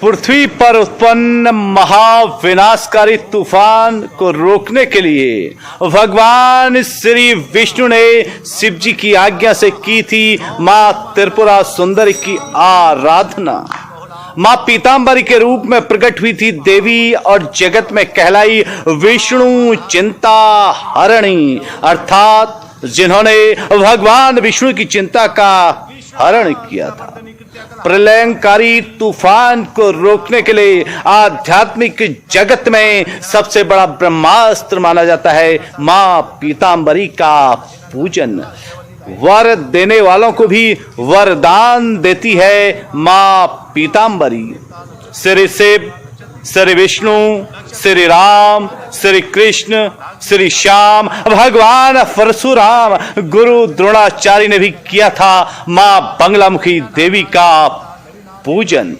पृथ्वी पर उत्पन्न महाविनाशकारी तूफान को रोकने के लिए भगवान श्री विष्णु ने शिव जी की आज्ञा से की थी मां त्रिपुरा सुंदरी की आराधना। मां पीतांबरी के रूप में प्रकट हुई थी देवी और जगत में कहलाई विष्णु चिंता हरणी, अर्थात जिन्होंने भगवान विष्णु की चिंता का हरण किया था। प्रलयंकारी तूफान को रोकने के लिए आध्यात्मिक जगत में सबसे बड़ा ब्रह्मास्त्र माना जाता है मां पीतांबरी का पूजन। वर देने वालों को भी वरदान देती है मां पीतांबरी। श्री शिव, श्री विष्णु, श्री राम, श्री कृष्ण, श्री श्याम, भगवान परशुराम, गुरु द्रोणाचार्य ने भी किया था मां बंगलामुखी देवी का पूजन।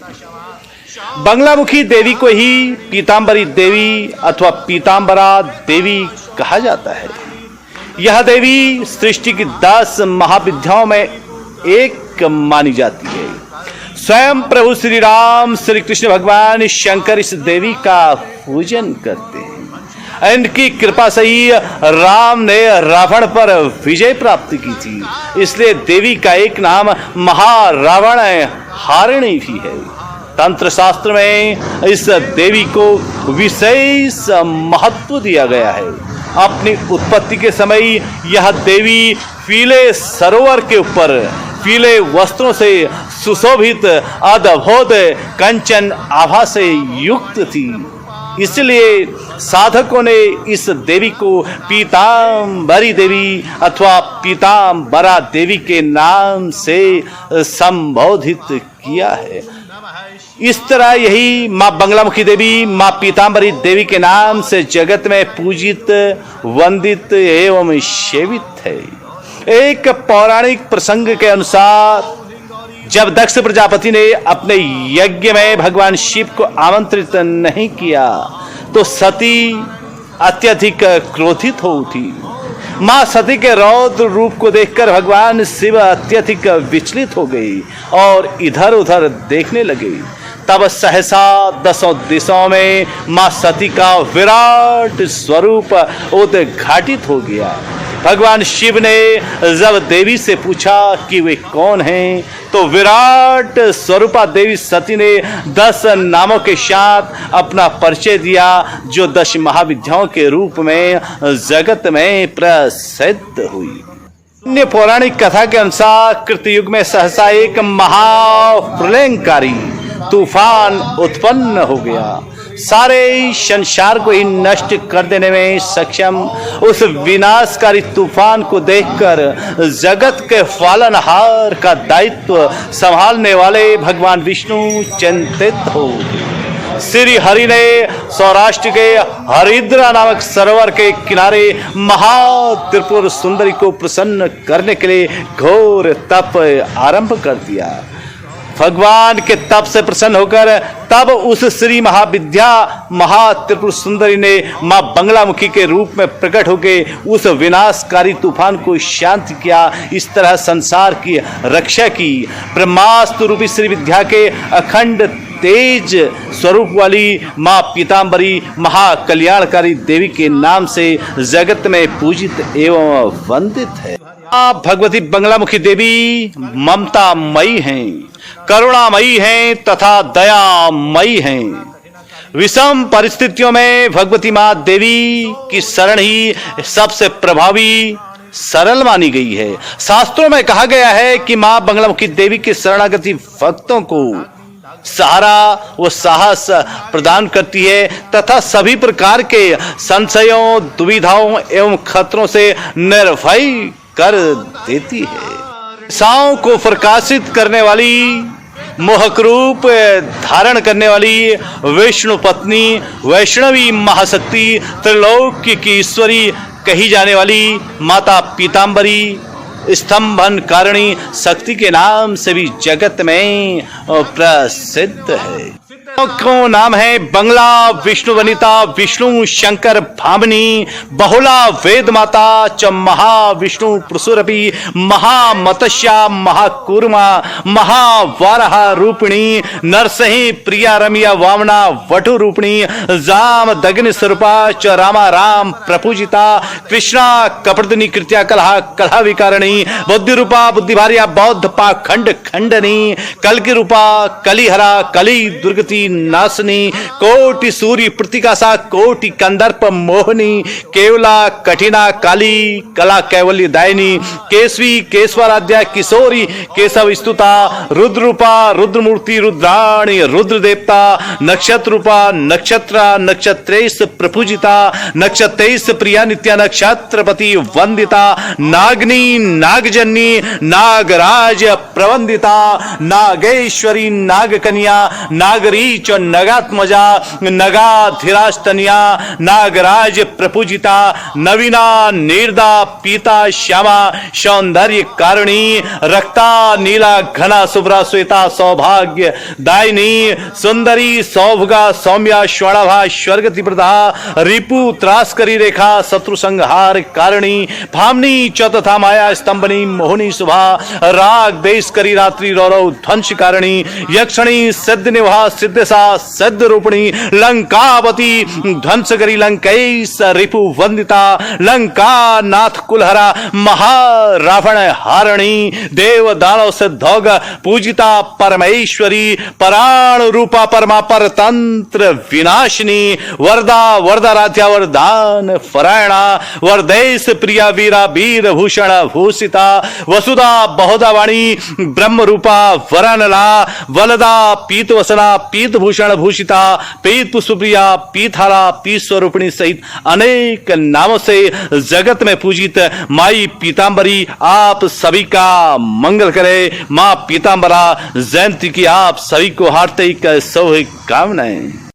बंगलामुखी देवी को ही पीतांबरी देवी अथवा पीतांबरा देवी कहा जाता है। यह देवी सृष्टि की 10 महाविद्याओं में एक मानी जाती है। स्वयं प्रभु श्री राम, श्री कृष्ण भगवान शंकर इस देवी का पूजन करते हैं। इनकी कृपा से ही राम ने रावण पर विजय प्राप्त की थी, इसलिए देवी का एक नाम महारावण हारिणी भी है। तंत्र शास्त्र में इस देवी को विशेष महत्व दिया गया है। अपनी उत्पत्ति के समय यह देवी पीले सरोवर के ऊपर पीले वस्त्रों से सुशोभित अद्भुत कंचन आभा से युक्त थी, इसलिए साधकों ने इस देवी को पीतांबरी देवी अथवा पीतांबरा देवी के नाम से संबोधित किया है। इस तरह यही मां बंगलामुखी देवी मां पीतांबरी देवी के नाम से जगत में पूजित, वंदित एवं सेवित है। एक पौराणिक प्रसंग के अनुसार जब दक्ष प्रजापति ने अपने यज्ञ में भगवान शिव को आमंत्रित नहीं किया तो सती अत्यधिक क्रोधित हो उठी। मां सती के रौद्र रूप को देखकर भगवान शिव अत्यधिक विचलित हो गई और इधर उधर देखने लगे। तब सहसा 10 दिशाओं में मां सती का विराट स्वरूप उद्घाटित हो गया। भगवान शिव ने जब देवी से पूछा कि वे कौन हैं, तो विराट स्वरूपा देवी सती ने 10 नामों के साथ अपना परिचय दिया, जो 10 महाविद्याओं के रूप में जगत में प्रसिद्ध हुई। अन्य पौराणिक कथा के अनुसार कृतयुग में सहसा एक महाप्रलयंकारी तूफान उत्पन्न हो गया। सारे संसार को ही नष्ट कर देने में सक्षम उस विनाशकारी तूफान को देखकर जगत के पालनहार का दायित्व संभालने वाले भगवान विष्णु चिंतित हो गए। श्री हरि ने सौराष्ट्र के हरिद्रा नामक सरोवर के किनारे महात्रिपुर सुंदरी को प्रसन्न करने के लिए घोर तप आरंभ कर दिया। भगवान के तप से प्रसन्न होकर तब उस श्री महाविद्या महात्रिपुर सुंदरी ने मां बंगलामुखी के रूप में प्रकट होकर उस विनाशकारी तूफान को शांत किया। इस तरह संसार की रक्षा की। ब्रह्मास्त्र रूपी श्री विद्या के अखंड तेज स्वरूप वाली मां पीतांबरी महाकल्याणकारी देवी के नाम से जगत में पूजित एवं वंदित है। भगवती बंगलामुखी देवी ममतामयी हैं, करुणामयी हैं तथा दयामयी हैं। विषम परिस्थितियों में भगवती मां देवी की शरण ही सबसे प्रभावी सरल मानी गई है। शास्त्रों में कहा गया है कि मां बंगलामुखी देवी के शरणागति भक्तों को सहारा व साहस प्रदान करती है तथा सभी प्रकार के संशयों, दुविधाओं एवं खतरों से निर्भय कर देती है। साओं को प्रकाशित करने वाली, मोहक रूप धारण करने वाली विष्णु पत्नी, वैष्णवी महाशक्ति, त्रिलोक की ईश्वरी कही जाने वाली माता पीतांबरी स्तंभन कारिणी शक्ति के नाम से भी जगत में प्रसिद्ध है। को नाम है बंगला विष्णु वनिता विष्णु शंकर भामिनी बहुला वेद माता च महाविष्णु प्रसुरपि महामतस्या महाकूर्मा महावारह रूपिणी नरसही प्रिया रमिया वामना वटु रूपिणी जाम दग्नि स्वरूपा च रामा राम प्रपूजिता कृष्णा कपड़दिनी कृत्या कलहा कलहा विकारिणी बुद्धि रूपा बुद्धिभारिया बौद्ध पाखंड खंडनी कल की रूपा कलिहरा कली दुर्गति नासनी कोटि सूर्य प्रतिकाशा कोटि कंदर्प मोहनी केवला कठिना काली कला कैवल्य दायिनी केसवी केशवराध्या किशोरी केशव स्तुता रुद्र रूपा रुद्र मूर्ति रुद्राणी रुद्र देवता नक्षत्र रूपा नक्षत्र नक्षत्रेश प्रपूजिता नक्षत्रेश प्रिया नित्या नक्षत्रपति वंदिता नागनी नागजन्नी नागराज प्रवंदिता नागेश्वरी नागकन्या नागरी च नगात्मजा नगाधिरास्तनिया नागराज प्रपूजिता नवीना निर्दा पीता श्यामा सौंदर्य कारिणी रक्ता नीला घना शुभ्रा श्वेता सौभाग्य दायिनी सुंदरी सौभगा सौम्या स्वर्णभा स्वर्गति प्रदा रिपु त्रास्करी रेखा शत्रु संहार कारिणी भामनी च तथा माया स्तंभनी मोहनी शुभा राग देश करी रात्रि रौरव ध्वंस कारिणी यक्षणी सिद्ध निभा सिद्धसा सिद्ध रूपिणी लंकावती ध्वंस करी लंकेश रिपु वंदिता लंका नाथ कुलहरा महारावण हारणी देव दानव सिद्धौग पूजिता परमेश्वरी पराण रूपा परमा परतंत्र विनाशिनी वरदा वरदाराध्या वरदान फरायणा वरदेश प्रिया वीरा वीर भूषण भूषिता वसुधा बहुधा वाणी ब्रह्म रूपा वरनला वलदा पीत वसना पीत भूषण भूषिता पीत पुष्पप्रिया पीतहारा पीत स्वरूपिणी सहित अनेक नामों से जगत में पूजित माई पीतांबरी आप सभी का मंगल करे। मां पीतांबरा जयंती की आप सभी को हार्दिक शुभकामनाएं।